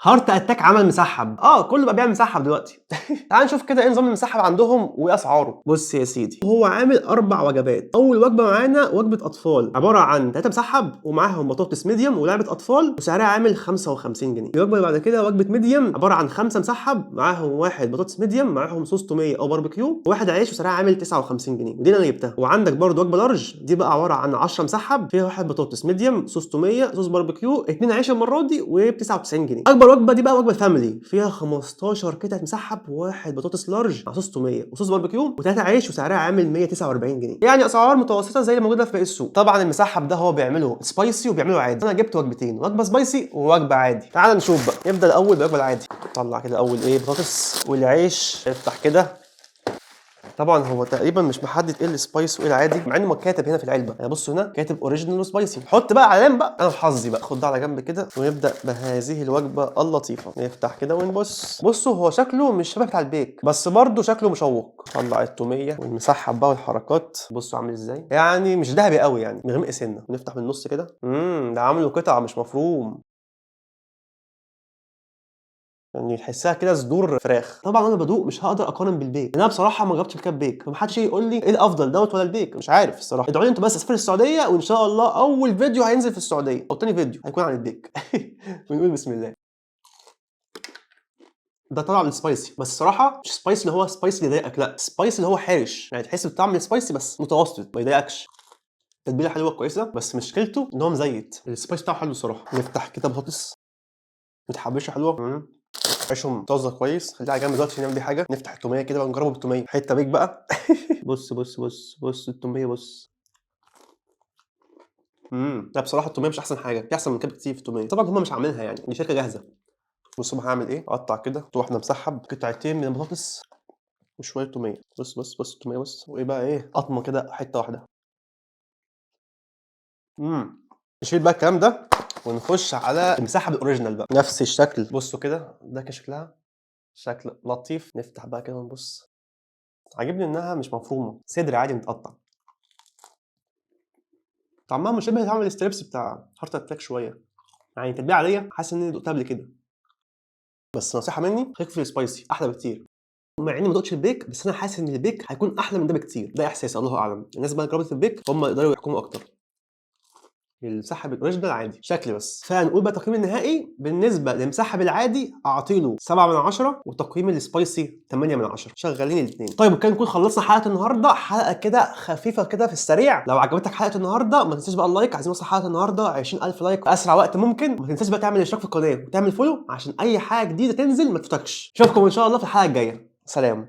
هارت اتاك عمل مسحب، كله بقى بيعمل مسحب دلوقتي. تعال نشوف كده ايه نظام المسحب عندهم وايه اسعاره. بص يا سيدي، هو عامل 4 وجبات. اول وجبه معانا وجبه اطفال، عباره عن 3 مسحب ومعاهم بطاطس ميديوم ولعبه اطفال وسعرها عامل 55 جنيه. الوجبه اللي بعد كده وجبه ميديوم، عباره عن 5 مسحب معاهم 1 بطاطس ميديوم معاهم صوص توميه او باربيكيو وواحد عيش وسعرها عامل 59 جنيه، ودي انا جبتها. وعندك برده وجبه لارج، دي بقى عباره عن 10 مسحب فيها 1 بطاطس ميديوم صوص توميه صوص باربيكيو 2 عيش المره دي وب 99 جنيه. اكبر وجبه دي بقى وجبه فاميلي فيها 15 قطعه مسحب وواحد بطاطس لارج مع صوص توميه وصوص باربيكيو و3 عيش وسعرها عامل 149 جنيه. يعني اسعار متوسطه زي اللي موجوده في باقي السوق. طبعا المسحب ده هو بيعمله سبايسي وبيعمله عادي. انا جبت وجبتين، وجبه سبايسي ووجبه عادي. تعال نشوف بقى. نبدا الاول بالوجبه العادي. طلع كده اول بطاطس والعيش، افتح كده. طبعا هو تقريبا مش محدد ايه السبايس وايه العادي، مع انه كاتب هنا في العلبه. يعني بصوا هنا كاتب اوريجينال وسبايسي. حط بقى علامه بقى، انا وحظي بقى. خد ده على جنب كده ونبدا بهذه الوجبه اللطيفه. نفتح كده ونبص. بصوا هو شكله مش شبه بتاع البيك، بس برده شكله مشوق. طلع التوميه والمسحب بقى والحركات. بصوا عامل ازاي، يعني مش ذهبي قوي، يعني مغمق سنه. نفتح من النص كده. ده عامله قطع مش مفروم، يعني تحسها كده صدور فراخ. طبعا انا بدوق مش هقدر اقارن بالبيك، انا بصراحه ما جربتش الكاب بيك، فمحدش يجي يقول لي ايه الافضل دوت ولا البيك. مش عارف الصراحه. ادعوا لي انتوا بس اسافر السعوديه وان شاء الله اول فيديو هينزل في السعوديه او تاني فيديو هيكون عن البيك. ونقول بسم الله. ده طلع السبايسي، بس الصراحه مش سبايسي اللي هو سبايسي اللي يضايقك، لا سبايسي اللي هو حارش، يعني تحس بطعم السبايسي بس متوسط ما يضايقكش. تتبيله حلوه كويسه، بس مشكلته ان هو مزيت. السبايس بتاعه حلو الصراحه. نفتح كده بطاطس متحبشه حلوه. عيشهم طازه كويس. خليها على جنب دلوقتي عشان نعمل بيه حاجه. نفتح التوميه كده بقى نجربه بالتوميه. حته بيك بقى. بص بص بص بص التوميه بص. لا بصراحه التوميه مش احسن حاجه، في احسن من كده كتير في التوميه. طبعا هم مش عاملينها، يعني دي شركه جاهزه. بص بقى هعمل ايه. اقطع كده واحده مسحب قطعتين من البطاطس وشويه توميه. بص بص بص التوميه بص، وايه بقى ايه قطمه كده حته واحده. نشيل بقى الكلام ده ونخش على المسحب الاوريجينال بقى. نفس الشكل. بصوا كده ده كشكلها شكل لطيف. نفتح بقى كده ونبص. عاجبني انها مش مفرومه، صدر عادي متقطع. طعمها مشابه لطعم الستريبس بتاع هارت اتاك شويه، يعني تتبيع عاديه. حاسس اني دقتها قبل كده، بس نصيحه مني خليك في السبايسي احلى بكتير. مع اني ما دقتش البيك، بس انا حاسس ان البيك هيكون احلى من ده بكتير. ده احساسي، الله اعلم. الناس بقى جربت البيك هم يقدروا يحكموا اكتر. المسحب الاوريجينال عادي شكلي بس. فهنقول بقى التقييم النهائي. بالنسبه للمسحب العادي اعطيله 7 من 10، وتقييم السبايسي 8 من 10. شغالين الاثنين. طيب وكان نكون خلصنا حلقه النهارده. حلقه كده خفيفه كده في السريع. لو عجبتك حلقه النهارده ما تنساش بقى اللايك. عايزين نوصل حلقه النهارده 20000 لايك في اسرع وقت ممكن. ما تنساش بقى تعمل اشتراك في القناه وتعمل فولو عشان اي حاجه جديده تنزل ما تفوتكش. اشوفكم ان شاء الله في الحلقه الجايه. سلام.